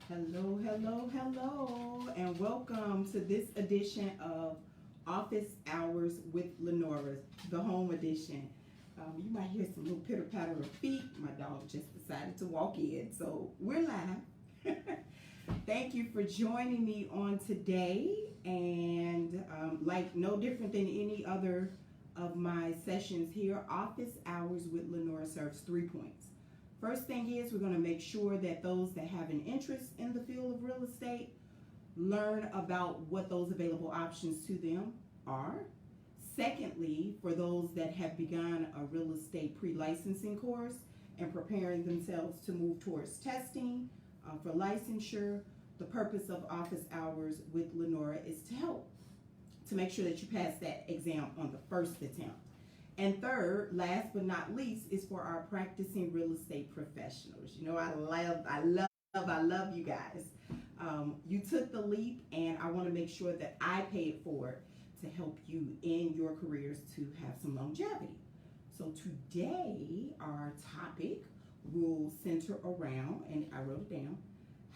Hello, hello, hello, and welcome to this edition of Office Hours with Lanora, the home edition. You might hear some little pitter patter of feet. My dog just decided to walk in, so we're live. Thank you for joining me on today, and like no different than any other of my sessions here, Office Hours with Lanora serves 3 points. First thing is we're going to make sure that those that have an interest in the field of real estate learn about what those available options to them are. Secondly, for those that have begun a real estate pre-licensing course and preparing themselves to move towards testing for licensure, the purpose of Office Hours with Lanora is to help to make sure that you pass that exam on the first attempt. And third, last but not least, is for our practicing real estate professionals. You know, I love you guys. You took the leap, and I want to make sure that I pay it forward to help you in your careers to have some longevity. So today, our topic will center around, and I wrote it down,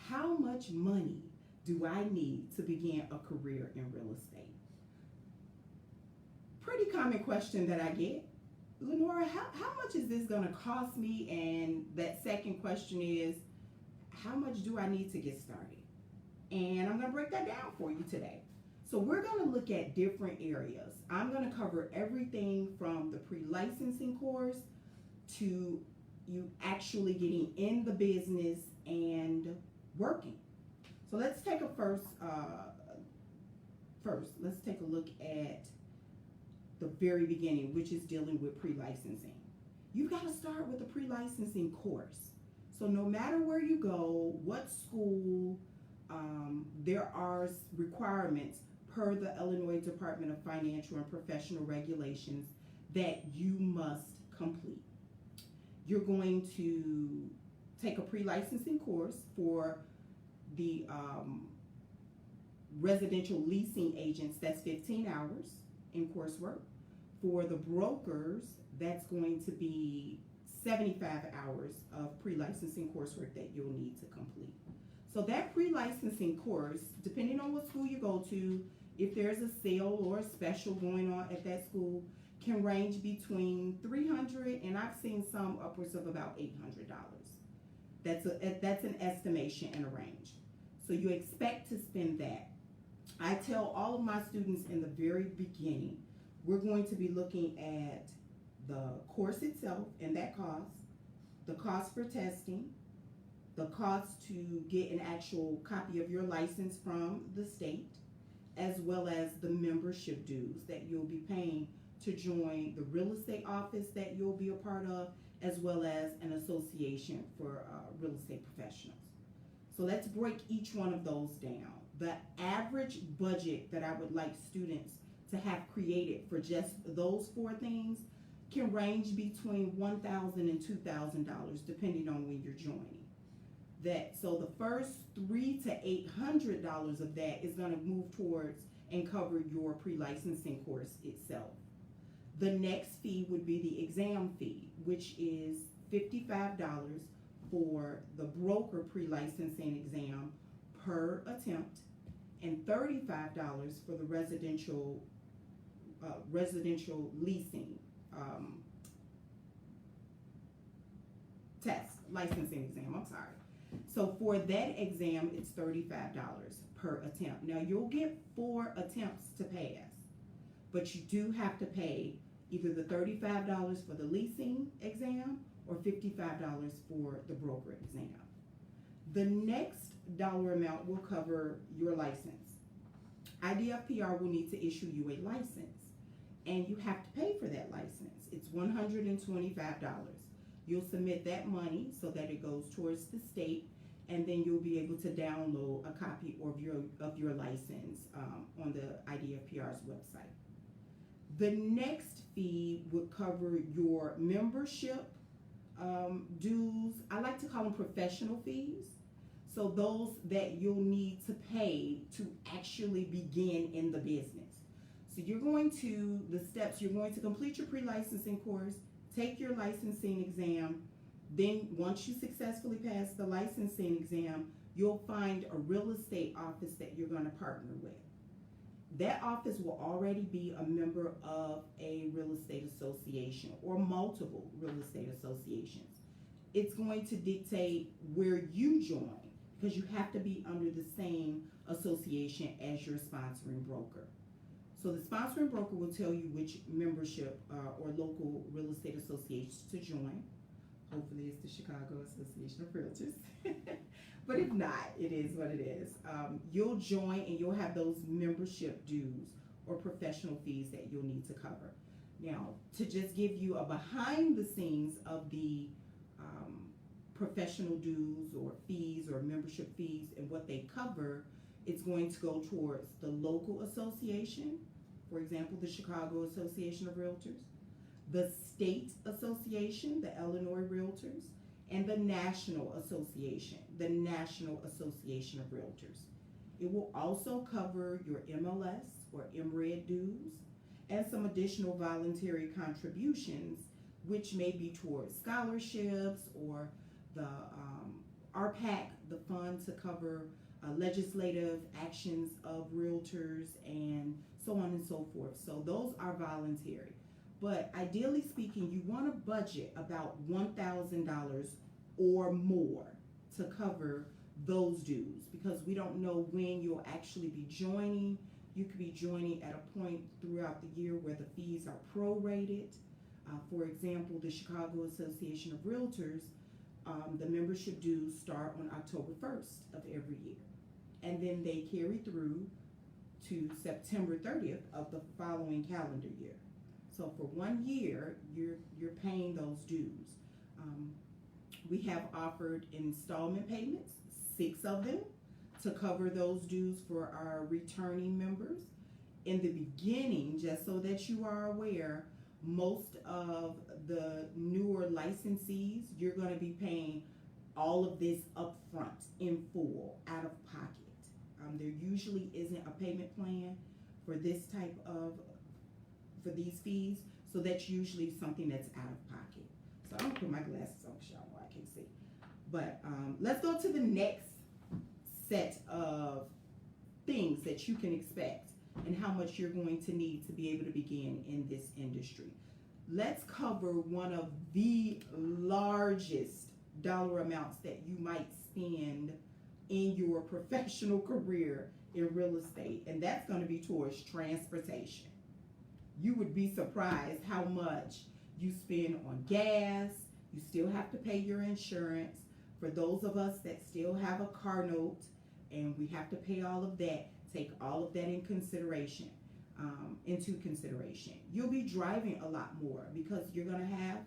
how much money do I need to begin a career in real estate? Pretty common question that I get. Lenora, how much is this going to cost me? And that second question is, how much do I need to get started? And I'm going to break that down for you today. So we're going to look at different areas. I'm going to cover everything from the pre-licensing course to you actually getting in the business and working. So let's take a let's take a look at the very beginning, which is dealing with pre-licensing. You've got to start with a pre-licensing course. So no matter where you go, what school, there are requirements per the Illinois Department of Financial and Professional Regulations that you must complete. You're going to take a pre-licensing course for the residential leasing agents. That's 15 hours in coursework. For the brokers, that's going to be 75 hours of pre-licensing coursework that you'll need to complete. So that pre-licensing course, depending on what school you go to, if there's a sale or a special going on at that school, can range between $300 and I've seen some upwards of about $800. That's an estimation and a range. So you expect to spend that. I tell all of my students in the very beginning, we're going to be looking at the course itself and that cost, the cost for testing, the cost to get an actual copy of your license from the state, as well as the membership dues that you'll be paying to join the real estate office that you'll be a part of, as well as an association for real estate professionals. So let's break each one of those down. The average budget that I would like students to have created for just those 4 things can range between $1,000 and $2,000 depending on when you're joining. So the first $300 to $800 of that is going to move towards and cover your pre-licensing course itself. The next fee would be the exam fee, which is $55 for the broker pre-licensing exam per attempt, and $35 for the residential leasing test licensing exam. I'm sorry. So for that exam, it's $35 per attempt. Now you'll get 4 attempts to pass, but you do have to pay either the $35 for the leasing exam or $55 for the broker exam. The next dollar amount will cover your license. IDFPR will need to issue you a license, and you have to pay for that license. It's $125. You'll submit that money so that it goes towards the state, and then you'll be able to download a copy of your license on the IDFPR's website. The next fee would cover your membership dues. I like to call them professional fees. So those that you'll need to pay to actually begin in the business. So you're going to complete your pre-licensing course, take your licensing exam, Then once you successfully pass the licensing exam, you'll find a real estate office that you're going to partner with. That office will already be a member of a real estate association or multiple real estate associations. It's going to dictate where you join because you have to be under the same association as your sponsoring broker. So the sponsoring broker will tell you which membership or local real estate associations to join. Hopefully it's the Chicago Association of Realtors. But if not, it is what it is. You'll join and you'll have those membership dues or professional fees that you'll need to cover. Now, to just give you a behind the scenes of the professional dues or fees or membership fees and what they cover, it's going to go towards the local association, for example, the Chicago Association of Realtors, the state association, the Illinois Realtors, and the national association, the National Association of Realtors. It will also cover your MLS or MRED dues and some additional voluntary contributions, which may be towards scholarships or the RPAC, the fund to cover legislative actions of realtors and so on and so forth. So those are voluntary. But ideally speaking, you want to budget about $1,000 or more to cover those dues because we don't know when you'll actually be joining. You could be joining at a point throughout the year where the fees are prorated. For example, the Chicago Association of Realtors, the membership dues start on October 1st of every year. And then they carry through to September 30th of the following calendar year. So for 1 year, you're paying those dues. We have offered installment payments, 6 of them, to cover those dues for our returning members. In the beginning, just so that you are aware, most of the newer licensees, you're going to be paying all of this upfront in full, out of pocket. There usually isn't a payment plan for this type of, for these fees, so that's usually something that's out of pocket. So I'm gonna put my glasses on because y'all know I can't see. But let's go to the next set of things that you can expect and how much you're going to need to be able to begin in this industry. Let's cover one of the largest dollar amounts that you might spend in your professional career in real estate, and that's going to be towards transportation. You would be surprised how much you spend on gas. You still have to pay your insurance. For those of us that still have a car note and we have to pay all of that, take all of that into consideration. You'll be driving a lot more because you're going to have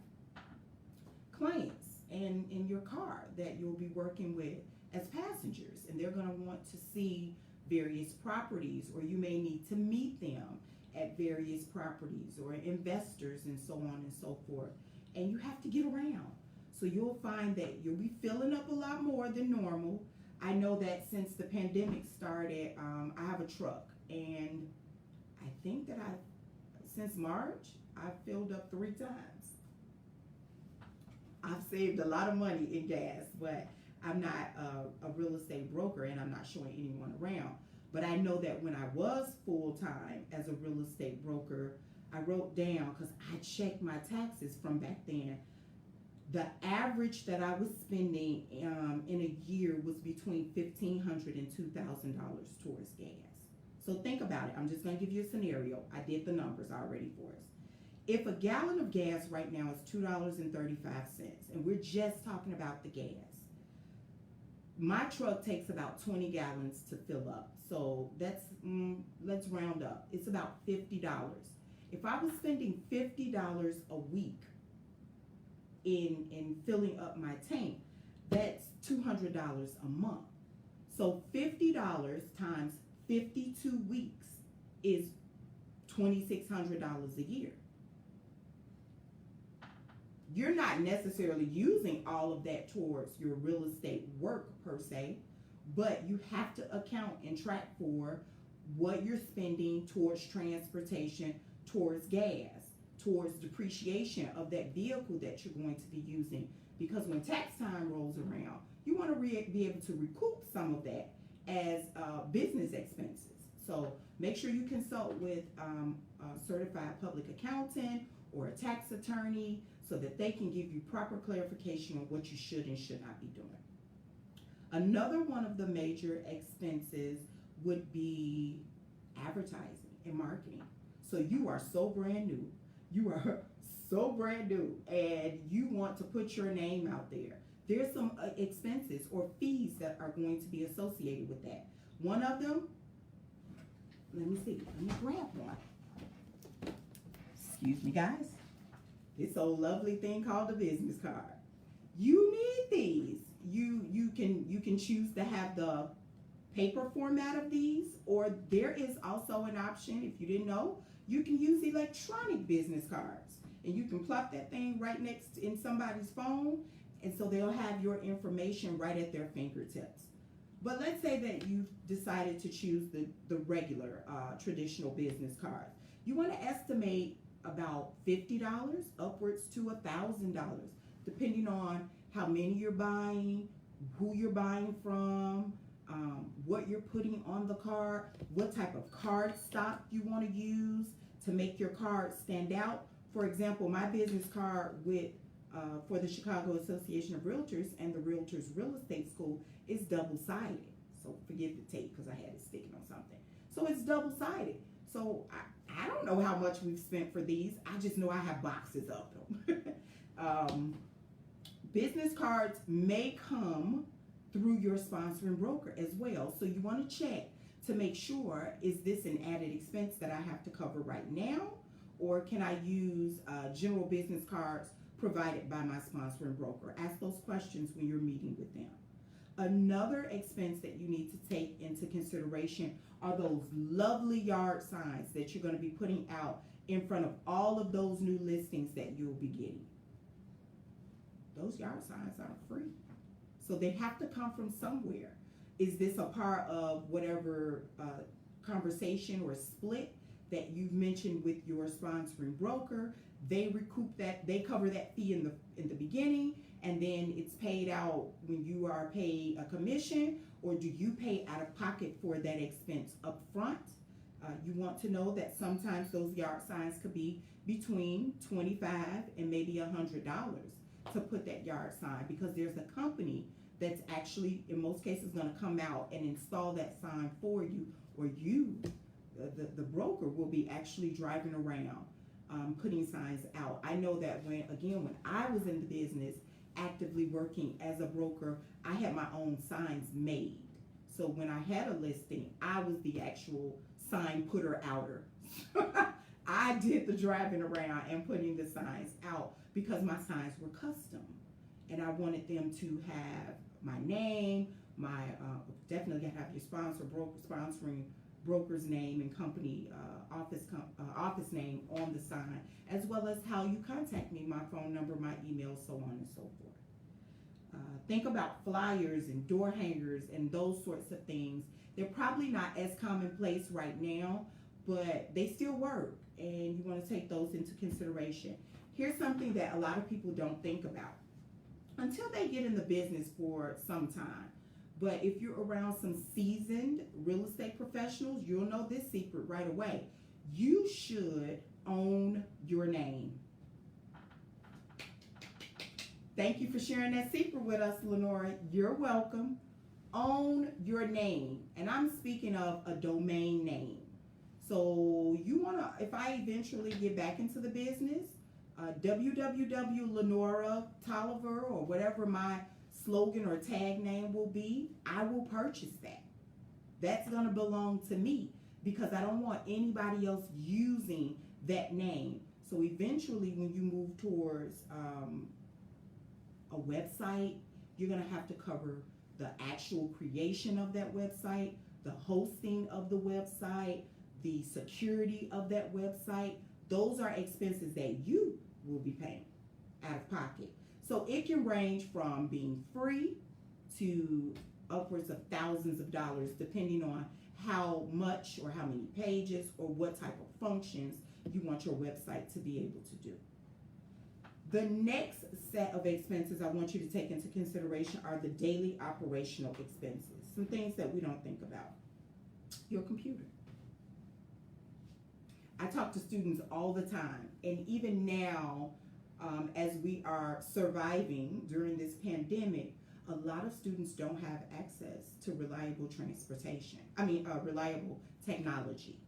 clients in your car that you'll be working with as passengers, and they're going to want to see various properties, or you may need to meet them at various properties or investors and so on and so forth, and you have to get around. So you'll find that you'll be filling up a lot more than normal. I know that since the pandemic started, I have a truck, and I think that since March, I've filled up 3 times. I've saved a lot of money in gas, but I'm not a real estate broker and I'm not showing anyone around. But I know that when I was full-time as a real estate broker, I wrote down, because I checked my taxes from back then, the average that I was spending in a year was between $1,500 and $2,000 towards gas. So think about it. I'm just going to give you a scenario. I did the numbers already for us. If a gallon of gas right now is $2.35, and we're just talking about the gas, my truck takes about 20 gallons to fill up. So that's, let's round up. It's about $50. If I was spending $50 a week in filling up my tank, that's $200 a month. So $50 times 52 weeks is $2,600 a year. You're not necessarily using all of that towards your real estate work per se, but you have to account and track for what you're spending towards transportation, towards gas, towards depreciation of that vehicle that you're going to be using, because when tax time rolls around, you want to be able to recoup some of that as business expenses. So make sure you consult with a certified public accountant or a tax attorney so that they can give you proper clarification on what you should and should not be doing. Another one of the major expenses would be advertising and marketing. So you are so brand new. You are so brand new and you want to put your name out there. There's some expenses or fees that are going to be associated with that. One of them, let me see, let me grab one. Excuse me, guys. This old lovely thing called a business card. You need these. You can choose to have the paper format of these, or there is also an option, if you didn't know, you can use electronic business cards, and you can plop that thing right next in somebody's phone, and so they'll have your information right at their fingertips. But let's say that you've decided to choose the regular traditional business cards. You want to estimate about $50 upwards to $1,000, depending on how many you're buying, who you're buying from, what you're putting on the card, what type of card stock you want to use to make your card stand out. For example, my business card with for the Chicago Association of Realtors and the Realtors Real Estate School is double-sided. So forgive the tape because I had it sticking on something. So it's double-sided. So I don't know how much we've spent for these. I just know I have boxes of them. Business cards may come through your sponsoring broker as well. So you want to check to make sure, is this an added expense that I have to cover right now? Or can I use general business cards provided by my sponsoring broker? Ask those questions when you're meeting with them. Another expense that you need to take into consideration are those lovely yard signs that you're going to be putting out in front of all of those new listings that you'll be getting. Those yard signs aren't free. So they have to come from somewhere. Is this a part of whatever conversation or split that you've mentioned with your sponsoring broker? They recoup that, they cover that fee in the beginning, and then it's paid out when you are paid a commission, or do you pay out of pocket for that expense up front? You want to know that sometimes those yard signs could be between $25 and maybe $100 to put that yard sign, because there's a company that's actually, in most cases, going to come out and install that sign for you, or you, the broker, will be actually driving around putting signs out. I know that when I was in the business actively working as a broker, I had my own signs made. So when I had a listing, I was the actual sign putter outer. I did the driving around and putting the signs out because my signs were custom, and I wanted them to have my name, my definitely have your sponsoring broker's name and company office name on the sign, as well as how you contact me, my phone number, my email, so on and so forth. Think about flyers and door hangers and those sorts of things. They're probably not as commonplace right now, but they still work, and you want to take those into consideration. Here's something that a lot of people don't think about until they get in the business for some time. But if you're around some seasoned real estate professionals, you'll know this secret right away. You should own your name. Thank you for sharing that secret with us, Lanora. You're welcome. Own your name. And I'm speaking of a domain name. So you want to, if I eventually get back into the business, www.Lanora Tolliver, or whatever my slogan or tag name will be, I will purchase that. That's going to belong to me, because I don't want anybody else using that name. So eventually, when you move towards a website, you're going to have to cover the actual creation of that website, the hosting of the website, the security of that website. Those are expenses that you will be paying out of pocket. So it can range from being free to upwards of thousands of dollars, depending on how much or how many pages or what type of functions you want your website to be able to do. The next set of expenses I want you to take into consideration are the daily operational expenses, some things that we don't think about. Your computer. I talk to students all the time, and even now, as we are surviving during this pandemic, a lot of students don't have access to reliable reliable technology.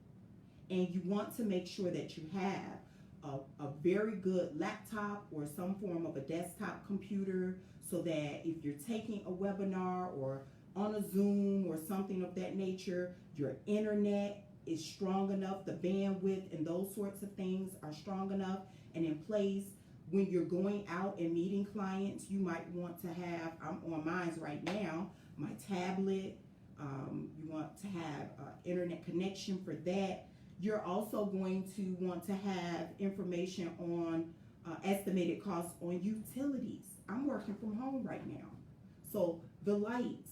And you want to make sure that you have a very good laptop or some form of a desktop computer, so that if you're taking a webinar or on a Zoom or something of that nature, your internet is strong enough, the bandwidth and those sorts of things are strong enough and in place. When you're going out and meeting clients, you might want to have, I'm on mine right now, my tablet. You want to have internet connection for that. You're also going to want to have information on estimated costs on utilities. I'm working from home right now. So the lights,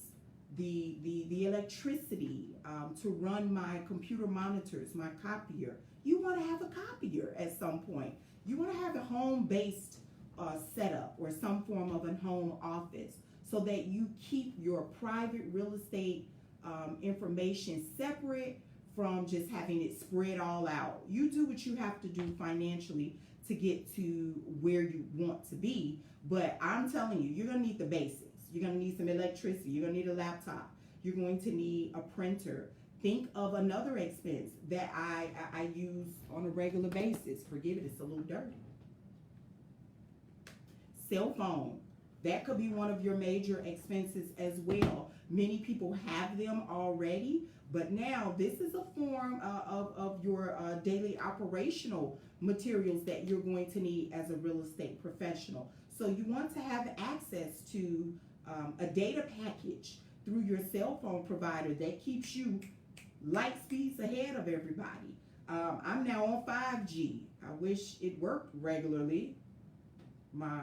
the electricity to run my computer monitors, my copier. You want to have a copier at some point. You want to have a home-based setup or some form of a home office, so that you keep your private real estate information separate from just having it spread all out. You do what you have to do financially to get to where you want to be, but I'm telling you, you're going to need the basics. You're going to need some electricity. You're going to need a laptop. You're going to need a printer. Think of another expense that I use on a regular basis. Forgive it, it's a little dirty. Cell phone. That could be one of your major expenses as well. Many people have them already, but now this is a form of your daily operational materials that you're going to need as a real estate professional. So you want to have access to a data package through your cell phone provider that keeps you light speeds ahead of everybody. I'm now on 5G. I wish it worked regularly, my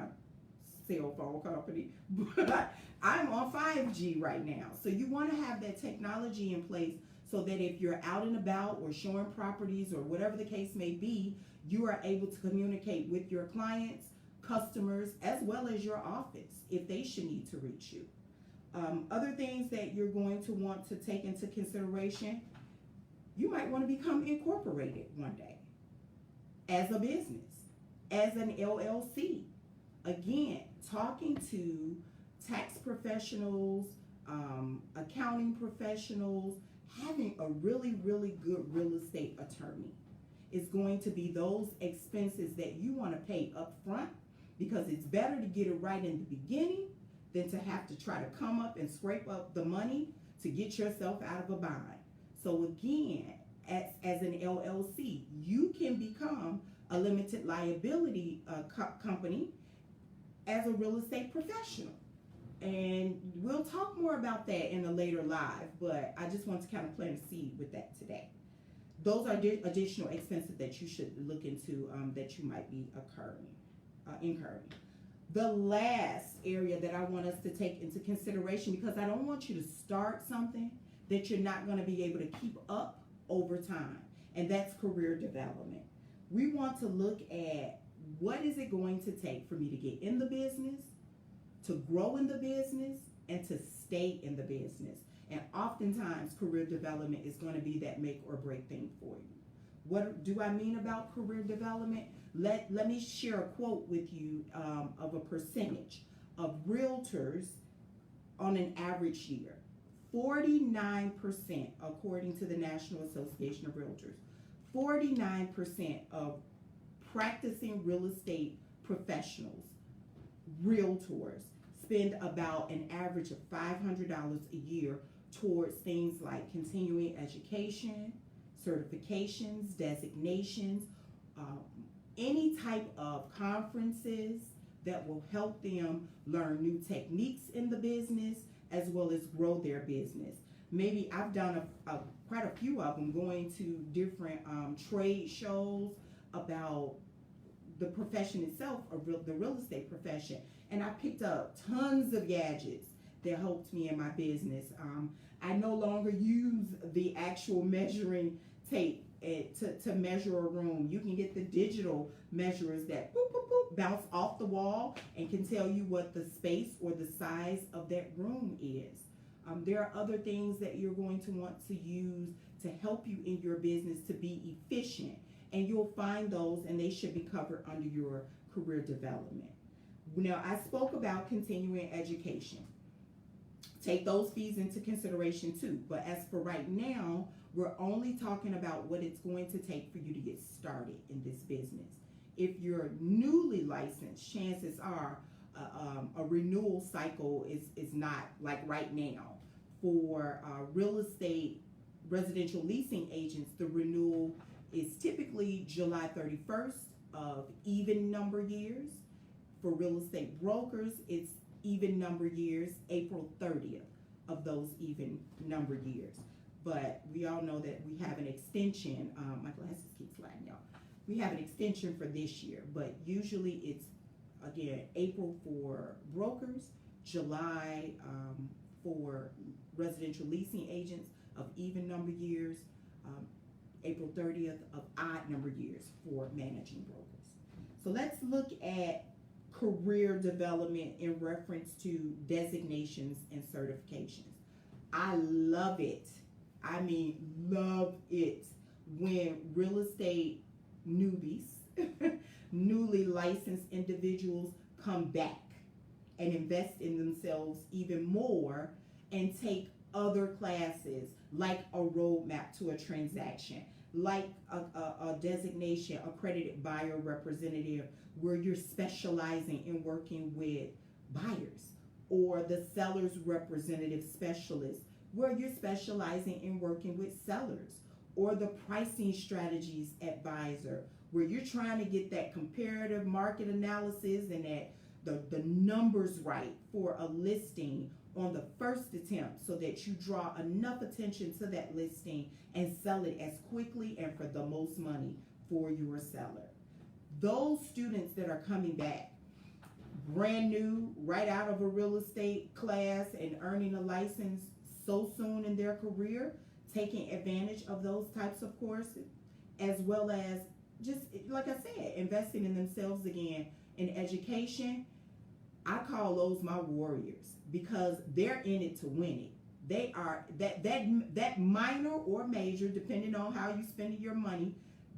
cell phone company, but I'm on 5G right now. So you want to have that technology in place so that if you're out and about or showing properties or whatever the case may be, you are able to communicate with your clients, customers, as well as your office if they should need to reach you. Other things that you're going to want to take into consideration, you might want to become incorporated one day as a business, as an LLC. Again, talking to tax professionals, accounting professionals, having a really, really good real estate attorney is going to be those expenses that you want to pay up front, because it's better to get it right in the beginning than to have to try to come up and scrape up the money to get yourself out of a bind. So again, as an LLC, you can become a limited liability company as a real estate professional. And we'll talk more about that in a later live, but I just want to kind of plant a seed with that today. Those are additional expenses that you should look into that you might be incurring. The last area that I want us to take into consideration, because I don't want you to start something that you're not going to be able to keep up over time, and that's career development. We want to look at what is it going to take for me to get in the business, to grow in the business, and to stay in the business. And oftentimes career development is going to be that make or break thing for you. What do I mean about career development? Let me share a quote with you of a percentage of realtors on an average year. 49%, according to the National Association of Realtors, 49% of practicing real estate professionals, realtors, spend about an average of $500 a year towards things like continuing education, certifications, designations, any type of conferences that will help them learn new techniques in the business as well as grow their business. Maybe I've done quite a few of them, going to different trade shows about the profession itself, the real estate profession, and I picked up tons of gadgets that helped me in my business. I no longer use the actual measuring tape to measure a room. You can get the digital measurers that boop, boop, boop, bounce off the wall and can tell you what the space or the size of that room is. There are other things that you're going to want to use to help you in your business to be efficient. And you'll find those, and they should be covered under your career development. Now, I spoke about continuing education. Take those fees into consideration too. But as for right now, we're only talking about what it's going to take for you to get started in this business. If you're newly licensed, chances are a renewal cycle is not like right now. For real estate residential leasing agents, the renewal is typically July 31st of even number years. For real estate brokers, it's even number years, April 30th of those even number years. But we all know that we have an extension. My glasses keep sliding, y'all. We have an extension for this year, but usually it's, again, April for brokers, July for residential leasing agents of even number years, April 30th of odd number years for managing brokers. So let's look at career development in reference to designations and certifications. I love it. I mean, love it when real estate newbies, newly licensed individuals come back and invest in themselves even more and take other classes like a roadmap to a transaction, like a designation, accredited buyer representative, where you're specializing in working with buyers, or the seller's representative specialist, where you're specializing in working with sellers, or the pricing strategies advisor, where you're trying to get that comparative market analysis and that the numbers right for a listing on the first attempt, so that you draw enough attention to that listing and sell it as quickly and for the most money for your seller. Those students that are coming back brand new, right out of a real estate class and earning a license so soon in their career, taking advantage of those types of courses, as well as just, like I said, investing in themselves again in education. I call those my warriors, because they're in it to win it. They are that minor or major, depending on how you spend your money,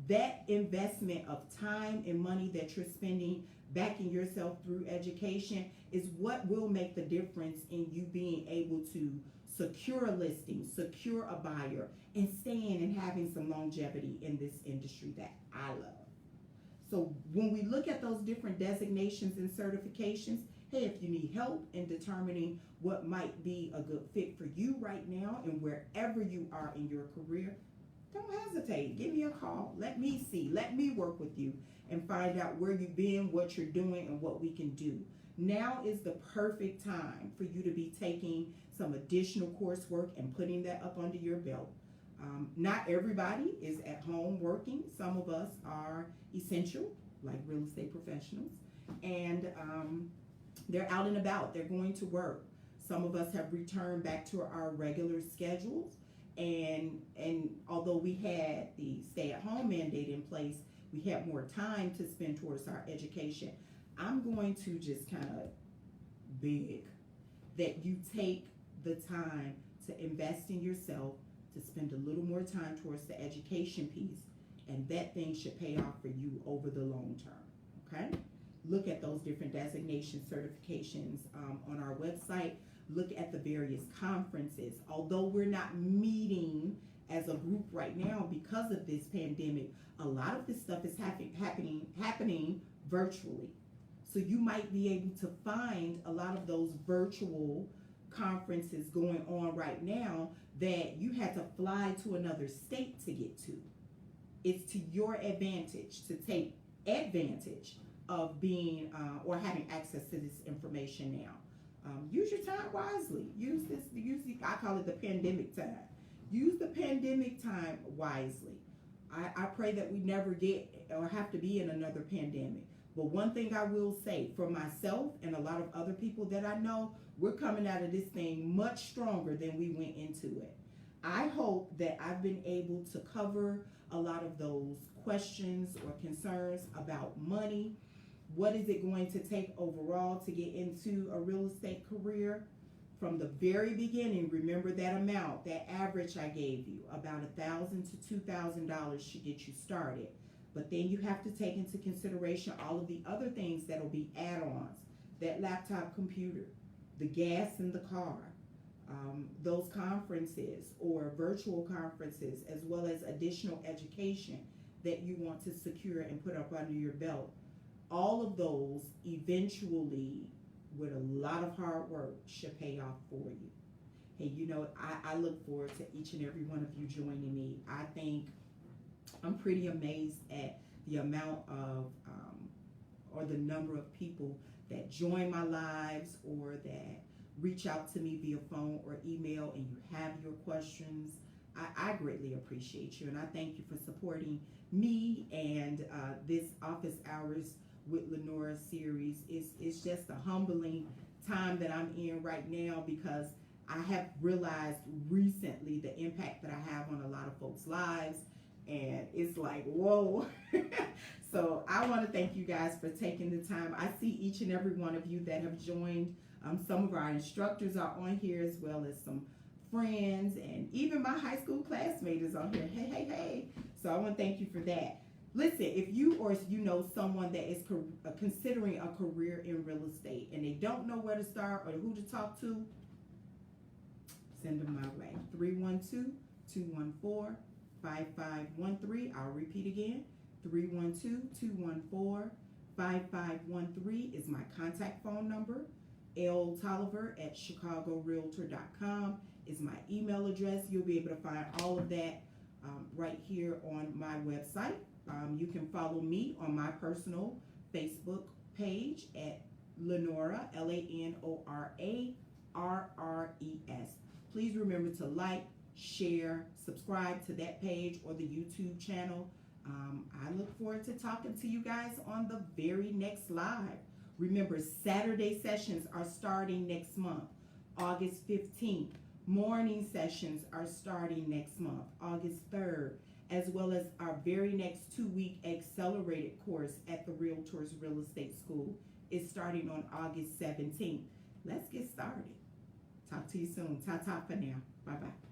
that investment of time and money that you're spending backing yourself through education is what will make the difference in you being able to secure a listing, secure a buyer, and staying and having some longevity in this industry that I love. So when we look at those different designations and certifications, hey, if you need help in determining what might be a good fit for you right now and wherever you are in your career, don't hesitate. Give me a call. Let me see. Let me work with you and find out where you've been, what you're doing, and what we can do. Now is the perfect time for you to be taking some additional coursework and putting that up under your belt. Not everybody is at home working. Some of us are essential, like real estate professionals, and they're out and about. They're going to work. Some of us have returned back to our regular schedules, and although we had the stay-at-home mandate in place, we had more time to spend towards our education. I'm going to just kind of beg that you take the time to invest in yourself, to spend a little more time towards the education piece, and that thing should pay off for you over the long term, okay? Look at those different designation certifications on our website. Look at the various conferences. Although we're not meeting as a group right now because of this pandemic, a lot of this stuff is happening virtually. So you might be able to find a lot of those virtual conferences going on right now that you had to fly to another state to get to. It's to your advantage to take advantage of being or having access to this information now. Use your time wisely. Use I call it the pandemic time. Use the pandemic time wisely. I pray that we never get or have to be in another pandemic. But one thing I will say for myself and a lot of other people that I know, we're coming out of this thing much stronger than we went into it. I hope that I've been able to cover a lot of those questions or concerns about money. What is it going to take overall to get into a real estate career? From the very beginning, remember that amount, that average I gave you, about $1,000 to $2,000 should get you started. But then you have to take into consideration all of the other things that will be add-ons, that laptop computer, the gas in the car, those conferences or virtual conferences, as well as additional education that you want to secure and put up under your belt. All of those eventually, with a lot of hard work, should pay off for you. And you know, I look forward to each and every one of you joining me. I think I'm pretty amazed at the amount of or the number of people that join my lives or that reach out to me via phone or email, and you have your questions. I greatly appreciate you, and I thank you for supporting me and this Office Hours with Lanora series. It's just a humbling time that I'm in right now, because I have realized recently the impact that I have on a lot of folks' lives, and it's like, whoa. So I want to thank you guys for taking the time. I see each and every one of you that have joined. Some of our instructors are on here, as well as some friends, and even my high school classmate is on here. Hey. So I want to thank you for that. Listen, if you or you know someone that is considering a career in real estate and they don't know where to start or who to talk to, send them my way. 312-214-5513. I'll repeat again. 312-214-5513 is my contact phone number. ltolliver@chicagorealtor.com is my email address. You'll be able to find all of that right here on my website. You can follow me on my personal Facebook page at Lanora, LANORA RRES. Please remember to like, share, subscribe to that page or the YouTube channel. I look forward to talking to you guys on the very next live. Remember, Saturday sessions are starting next month, August 15th. Morning sessions are starting next month, August 3rd, as well as our very next 2-week accelerated course at the Realtors Real Estate School is starting on August 17th. Let's get started. Talk to you soon. Ta-ta for now. Bye-bye.